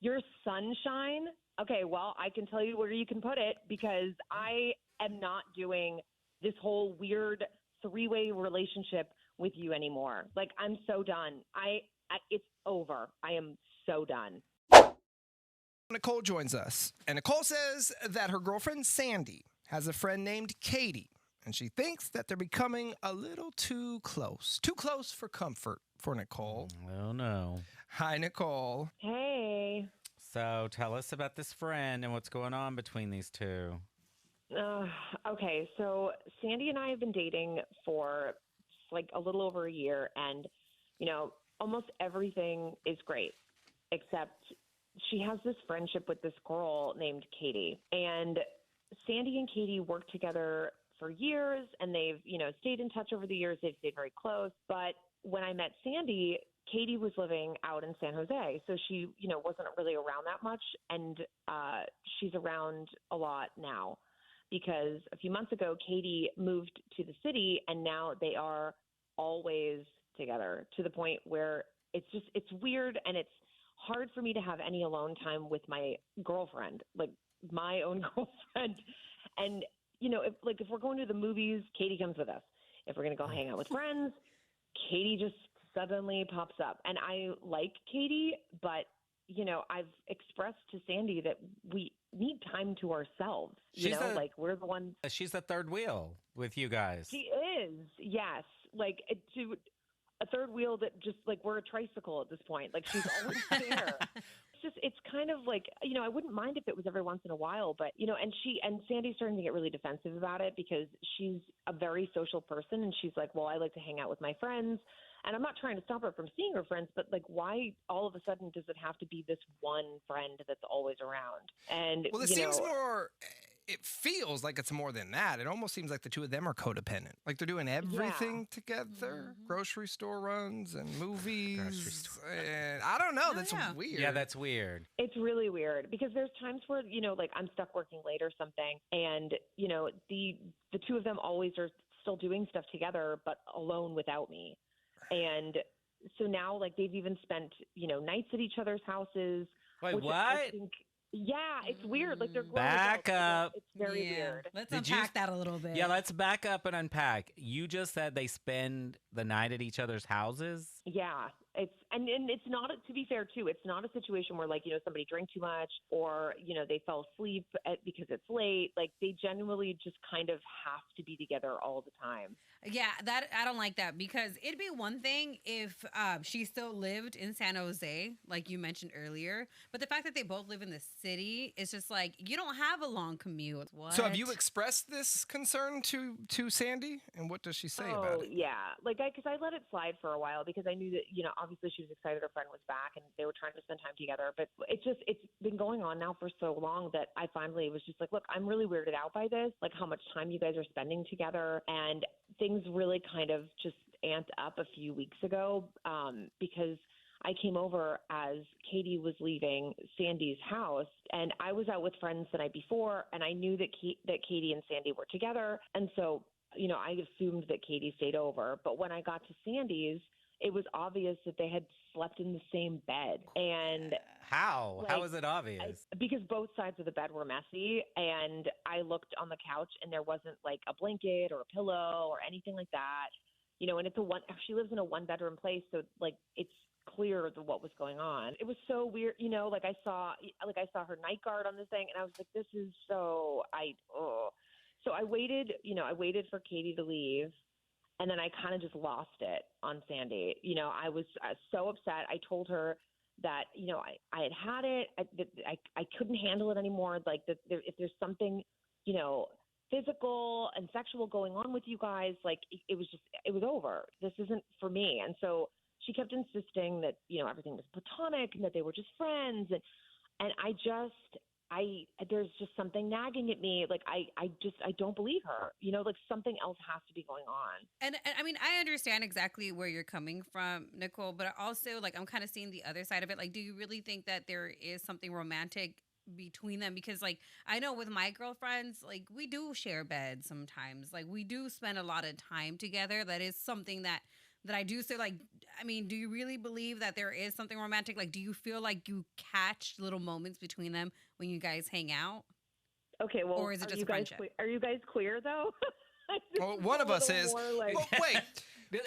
Your sunshine? Okay, well, I can tell you where you can put it because I am not doing this whole weird three-way relationship with you anymore. Like, I'm so done. It's over. I am so done. Nicole joins us, and Nicole says that her girlfriend Sandy has a friend named Katie, and she thinks that they're becoming a little too close. Too close for comfort for Nicole. Oh, no. Hi, Nicole. Hey. So tell us about this friend and what's going on between these two. Okay, so Sandy and I have been dating for like a little over a year, and, almost everything is great, except she has this friendship with this girl named Katie. And Sandy and Katie worked together for years, and they've, stayed in touch over the years. They've stayed very close. But when I met Sandy, Katie was living out in San Jose, so she, wasn't really around that much, and she's around a lot now because a few months ago, Katie moved to the city, and now they are always together to the point where it's weird, and it's hard for me to have any alone time with my girlfriend, like my own girlfriend. And, if we're going to the movies, Katie comes with us. If we're going to go hang out with friends, Katie just suddenly pops up. And I like Katie, but, I've expressed to Sandy that we need time to ourselves. We're the ones. She's the third wheel with you guys. She is, yes. Like, to a third wheel that just, like, we're a tricycle at this point. Like, she's always there. It's kind of like, I wouldn't mind if it was every once in a while, but, and Sandy's starting to get really defensive about it because she's a very social person, and she's like, well, I like to hang out with my friends, and I'm not trying to stop her from seeing her friends, but, like, why all of a sudden does it have to be this one friend that's always around? And, Well, it seems more, it feels like it's more than that. It almost seems like the two of them are codependent. Like they're doing everything together, grocery store runs and movies. And I don't know. That's weird. Yeah, that's weird. It's really weird because there's times where, like I'm stuck working late or something. And, the two of them always are still doing stuff together, but alone without me. And so now, like, they've even spent, nights at each other's houses. Wait, what? I think, yeah, it's weird. Like, they're grown back adults. up. It's very weird. Let's unpack that a little bit. Yeah, let's back up and unpack. You just said they spend the night at each other's houses? Yeah. And it's not, to be fair too, it's not a situation where, like, somebody drank too much or, they fell asleep because it's late. Like, they genuinely just kind of have to be together all the time. Yeah, that I don't like that because it'd be one thing if she still lived in San Jose, like you mentioned earlier. But the fact that they both live in the city, it's just like, you don't have a long commute. What? So have you expressed this concern to Sandy? And what does she say about it? Yeah. Like, because I let it slide for a while because I knew that, obviously she was excited her friend was back and they were trying to spend time together. But it's been going on now for so long that I finally was just like, look, I'm really weirded out by this, like how much time you guys are spending together. And things really kind of just amped up a few weeks ago because I came over as Katie was leaving Sandy's house, and I was out with friends the night before, and I knew that Katie and Sandy were together. And so, I assumed that Katie stayed over. But when I got to Sandy's, it was obvious that they had slept in the same bed. And how? Like, how is it obvious? Because both sides of the bed were messy, and I looked on the couch and there wasn't like a blanket or a pillow or anything like that. And she lives in a 1-bedroom place, so like it's clear what was going on. It was so weird, like I saw her night guard on this thing, and I was like, this is so I waited, for Katie to leave. And then I kind of just lost it on Sandy. I was so upset. I told her that, I had it. I couldn't handle it anymore. Like, if there's something, physical and sexual going on with you guys, like, it was over. This isn't for me. And so she kept insisting that, everything was platonic and that they were just friends. And there's just something nagging at me. Like, I don't believe her, like something else has to be going on. And I mean, I understand exactly where you're coming from, Nicole, but also, like, I'm kind of seeing the other side of it. Like, do you really think that there is something romantic between them? Because, like, I know with my girlfriends, like, we do share beds sometimes. Like, we do spend a lot of time together. That is something that that I do. So, like, I mean, do you really believe that there is something romantic? Like, do you feel like you catch little moments between them when you guys hang out? Okay, well, Or is it just a friendship? Are you guys queer though? Well, one of us is. More like, Well, wait.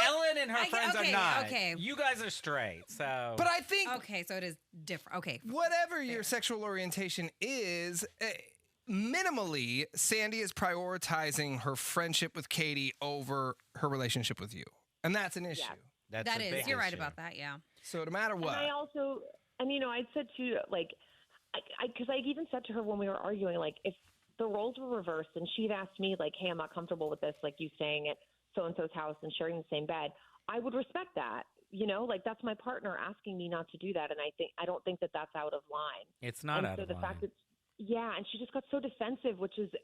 Ellen and her friends are not. Okay. You guys are straight, so. But I think Okay, so it is different. Okay. whatever your sexual orientation is, minimally, Sandy is prioritizing her friendship with Katie over her relationship with you. And that's an issue. That's That a is. big You're right issue. about that, yeah. So no matter what. And I also, and I'd said too, like, because I even said to her when we were arguing, like, if the roles were reversed and she'd asked me, like, hey, I'm not comfortable with this, like you staying at so-and-so's house and sharing the same bed, I would respect that. Like, that's my partner asking me not to do that. And I don't think that that's out of line. It's not out so of the line. fact that, and she just got so defensive,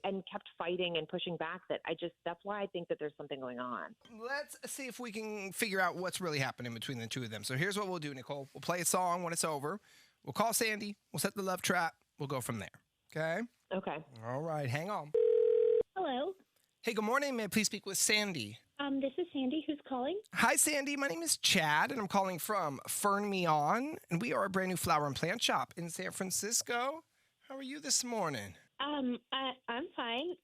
and kept fighting and pushing back that that's why I think that there's something going on. Let's see if we can figure out what's really happening between the two of them. So here's what we'll do, Nicole. We'll play a song when it's over. We'll call Sandy. We'll set the love trap. We'll go from there. Okay? Okay. All right. Hang on. Hello. Hey, good morning. May I please speak with Sandy? This is Sandy. Who's calling? Hi, Sandy. My name is Chad, and I'm calling from Fern Me On, and we are a brand new flower and plant shop in San Francisco. How are you this morning? I'm fine.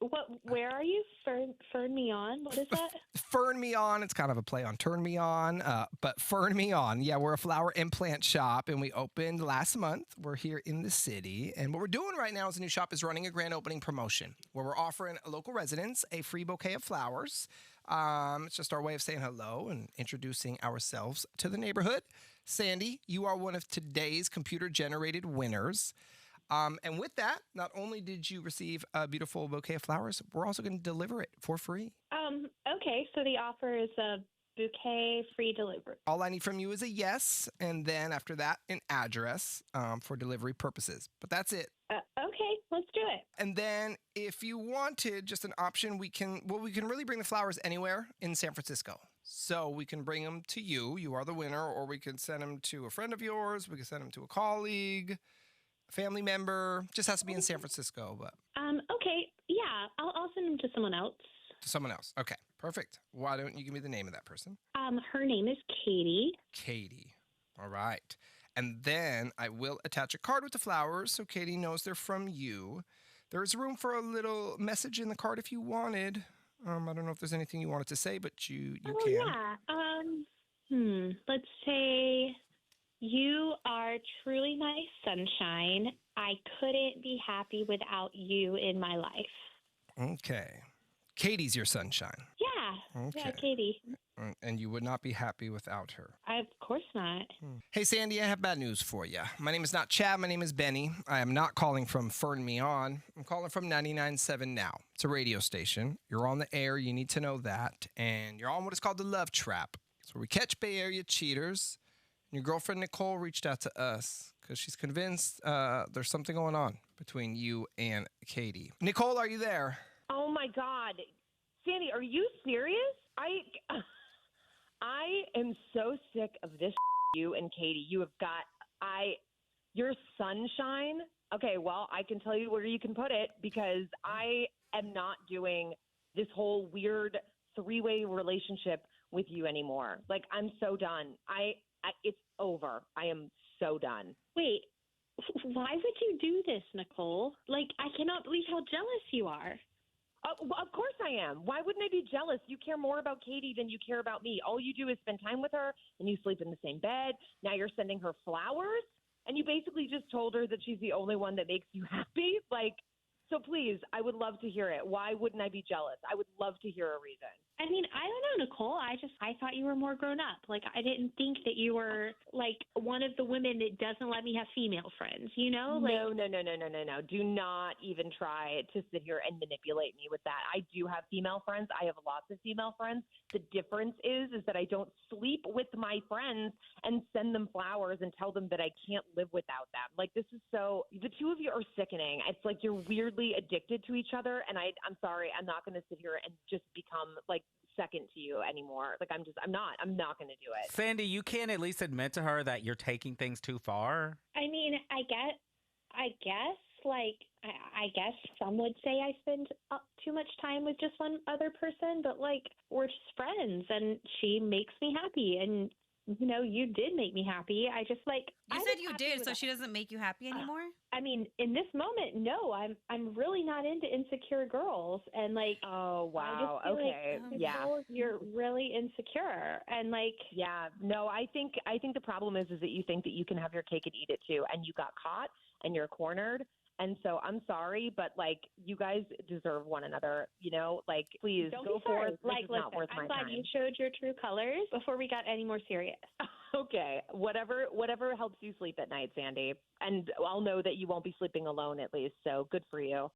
Where are you? Fern me on. What is that? Fern Me On. It's kind of a play on Turn Me On, but Fern Me On. Yeah, we're a flower and plant shop, and we opened last month. We're here in the city, and what we're doing right now as a new shop is running a grand opening promotion where we're offering local residents a free bouquet of flowers. It's just our way of saying hello and introducing ourselves to the neighborhood. Sandy, you are one of today's computer-generated winners. And with that, not only did you receive a beautiful bouquet of flowers, we're also going to deliver it for free. Okay, so the offer is a bouquet free delivery. All I need from you is a yes, and then after that, an address for delivery purposes. But that's it. Okay, let's do it. And then if you wanted just an option, we can really bring the flowers anywhere in San Francisco. So we can bring them to you. You are the winner, or we can send them to a friend of yours. We can send them to a colleague, a family member. Just has to be in San Francisco, but Okay, yeah, I'll send them to someone else. to someone else. Okay, perfect. Why don't you give me the name of that person? Her name is Katie. Katie. All right. And then I will attach a card with the flowers so Katie knows they're from you. There's room for a little message in the card if you wanted. I don't know if there's anything you wanted to say, but you can. Yeah. Let's say, you are truly my sunshine. I couldn't be happy without you in my life. Okay. Katie's your sunshine. Yeah. Okay. Yeah, Katie. And you would not be happy without her. Of course not. Hey, Sandy, I have bad news for you. My name is not Chad. My name is Benny. I am not calling from Fern Me On. I'm calling from 99.7 Now. It's a radio station. You're on the air. You need to know that. And you're on what is called the Love Trap. It's where we catch Bay Area cheaters. And your girlfriend, Nicole, reached out to us because she's convinced there's something going on between you and Katie. Nicole, are you there? Oh my God, Sandy, are you serious? I am so sick of this. You and Katie, you have got your sunshine. Okay, well, I can tell you where you can put it because I am not doing this whole weird three-way relationship with you anymore. Like, I'm so done. It's over. I am so done. Wait, why would you do this, Nicole? Like, I cannot believe how jealous you are. Well, of course I am. Why wouldn't I be jealous? You care more about Katie than you care about me. All you do is spend time with her, and you sleep in the same bed. Now you're sending her flowers, and you basically just told her that she's the only one that makes you happy. Like, so please, I would love to hear it. Why wouldn't I be jealous? I would love to hear a reason. I mean, I don't know, Nicole. I thought you were more grown up. Like, I didn't think that you were, like, one of the women that doesn't let me have female friends, you know? Like, No. Do not even try to sit here and manipulate me with that. I do have female friends. I have lots of female friends. The difference is that I don't sleep with my friends and send them flowers and tell them that I can't live without them. Like, this is the two of you are sickening. It's like you're weirdly addicted to each other. And I'm sorry, I'm not going to sit here and just become, like, second to you anymore. Like, I'm not going to do it. Sandy, you can't at least admit to her that you're taking things too far. I mean, I guess, like, I guess some would say I spend too much time with just one other person, but like, we're just friends and she makes me happy. And, you know, you did make me happy. I just like, You I said was you happy did, with so that. she doesn't make you happy anymore? I mean, in this moment, no, I'm really not into insecure girls. And like, Oh, wow. I just feel Okay. like, Yeah. Nicole, you're really insecure. And like, Yeah, no, I think the problem is that you think that you can have your cake and eat it too, and you got caught and you're cornered. And so I'm sorry, but like you guys deserve one another. You know, like please don't go be sorry. forth. Like, This is not listen, worth I'm my glad time. you showed your true colors before we got any more serious. Okay, whatever helps you sleep at night, Sandy. And I'll know that you won't be sleeping alone at least. So good for you.